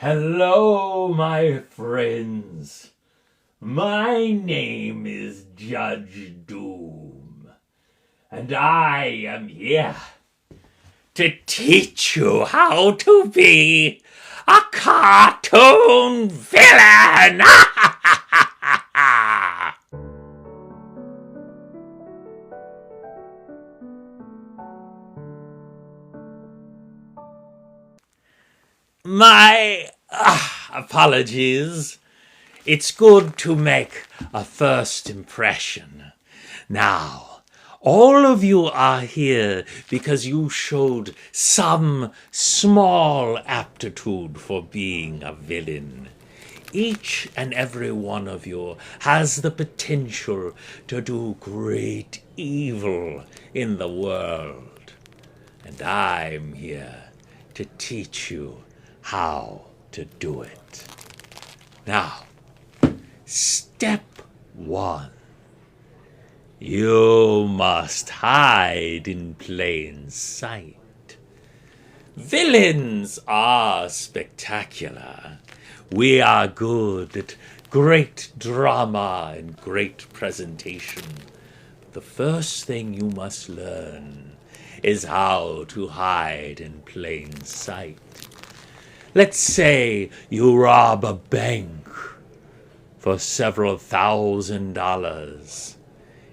Hello, my friends. My name is Judge Doom, and I am here to teach you how to be a cartoon villain. My apologies. It's good to make a first impression. Now, all of you are here because you showed some small aptitude for being a villain. Each and every one of you has the potential to do great evil in the world. And I'm here to teach you how to do it. Now, step 1. You must hide in plain sight. Villains are spectacular. We are good at great drama and great presentation. The first thing you must learn is how to hide in plain sight. Let's say you rob a bank for several $1,000s,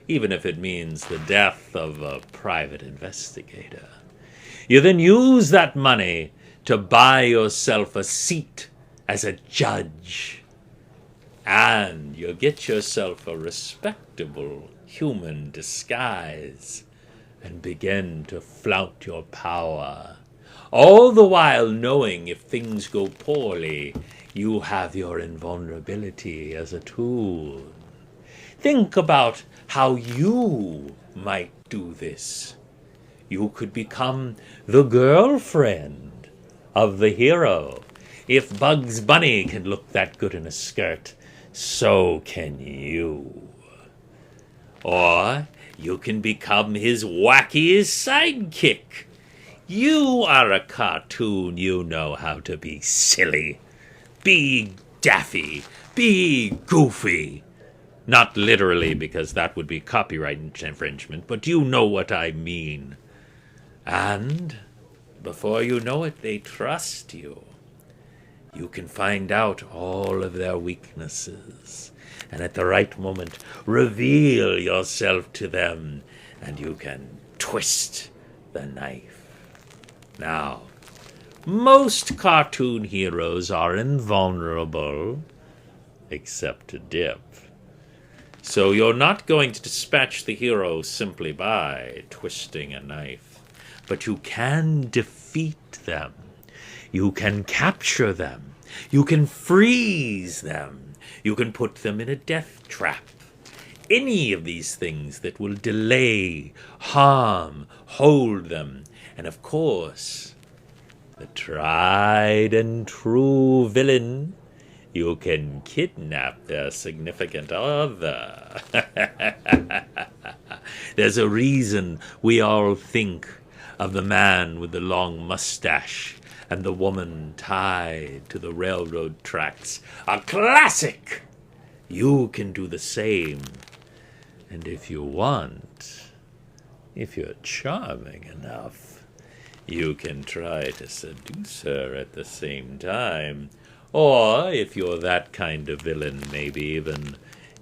even if it means the death of a private investigator. You then use that money to buy yourself a seat as a judge, and you get yourself a respectable human disguise and begin to flout your power. All the while knowing if things go poorly, you have your invulnerability as a tool. Think about how you might do this. You could become the girlfriend of the hero. If Bugs Bunny can look that good in a skirt, so can you. Or you can become his wacky sidekick. You are a cartoon. You know how to be silly. Be daffy. Be goofy. Not literally, because that would be copyright infringement, but you know what I mean. And before you know it, they trust you. You can find out all of their weaknesses, and at the right moment, reveal yourself to them, and you can twist the knife. Now, most cartoon heroes are invulnerable, except to Dip. So you're not going to dispatch the hero simply by twisting a knife, but you can defeat them. You can capture them. You can freeze them. You can put them in a death trap. Any of these things that will delay, harm, hold them. And of course, the tried and true villain, you can kidnap their significant other. There's a reason we all think of the man with the long mustache and the woman tied to the railroad tracks. A classic! You can do the same. And if you want, if you're charming enough, you can try to seduce her at the same time. Or, if you're that kind of villain, maybe even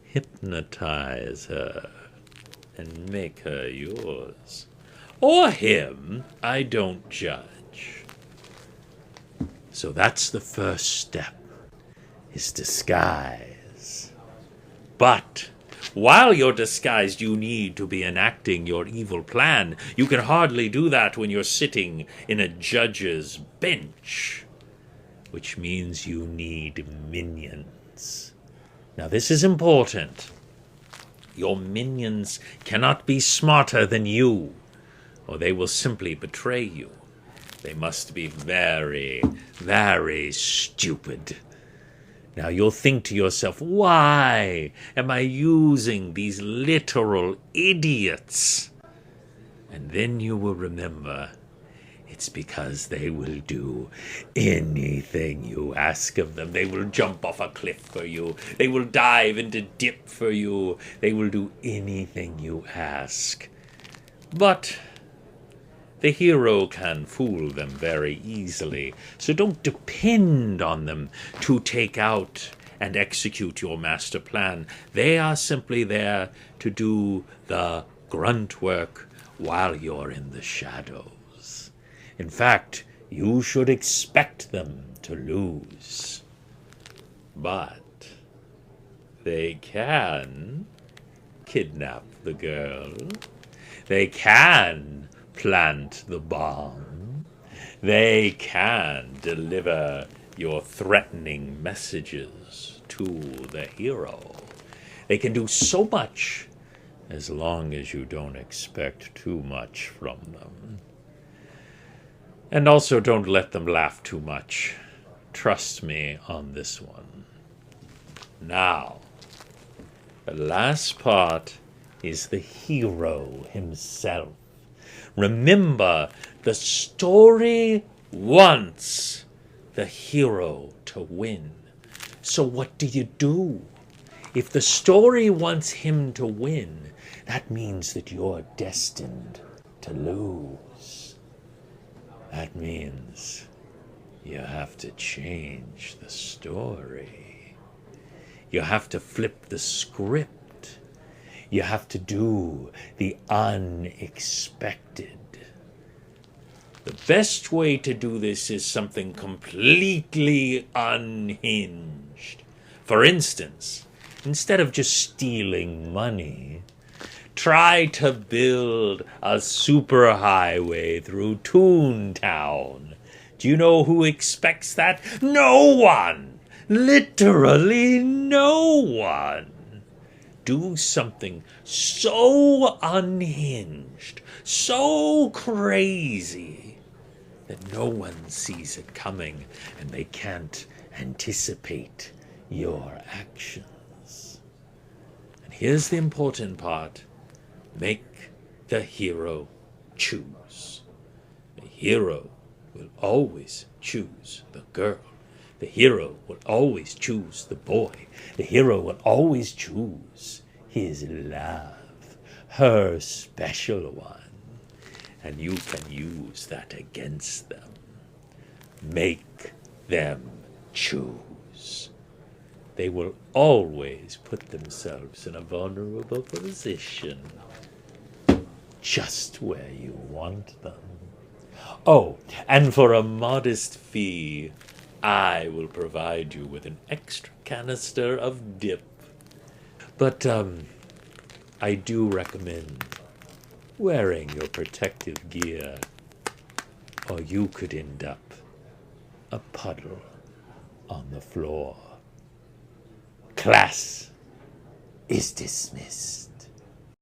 hypnotize her and make her yours. Or him. I don't judge. So that's the first step, is disguise. But while you're disguised, you need to be enacting your evil plan. You can hardly do that when you're sitting in a judge's bench, which means you need minions. Now, this is important. Your minions cannot be smarter than you, or they will simply betray you. They must be very, very stupid. Now you'll think to yourself, why am I using these literal idiots? And then you will remember, It's because they will do anything you ask of them. They will jump off a cliff for you. They will dive into dip for you. They will do anything you ask. But the hero can fool them very easily, so don't depend on them to take out and execute your master plan. They are simply there to do the grunt work while you're in the shadows. In fact, you should expect them to lose. But they can kidnap the girl. They can plant the bomb. They can deliver your threatening messages to the hero. They can do so much as long as you don't expect too much from them. And also don't let them laugh too much. Trust me on this one. Now, the last part is the hero himself. Remember, the story wants the hero to win. So what do? If the story wants him to win, that means that you're destined to lose. That means you have to change the story. You have to flip the script. You have to do the unexpected. The best way to do this is something completely unhinged. For instance, instead of just stealing money, try to build a superhighway through Toontown. Do you know who expects that? No one! Literally no one! Do something so unhinged, so crazy, that no one sees it coming and they can't anticipate your actions. And here's the important part. Make the hero choose. The hero will always choose the girl. The hero will always choose the boy. The hero will always choose his love, her special one. And you can use that against them. Make them choose. They will always put themselves in a vulnerable position, just where you want them. Oh, and for a modest fee, I will provide you with an extra canister of dip. But, I do recommend wearing your protective gear, or you could end up a puddle on the floor. Class is dismissed.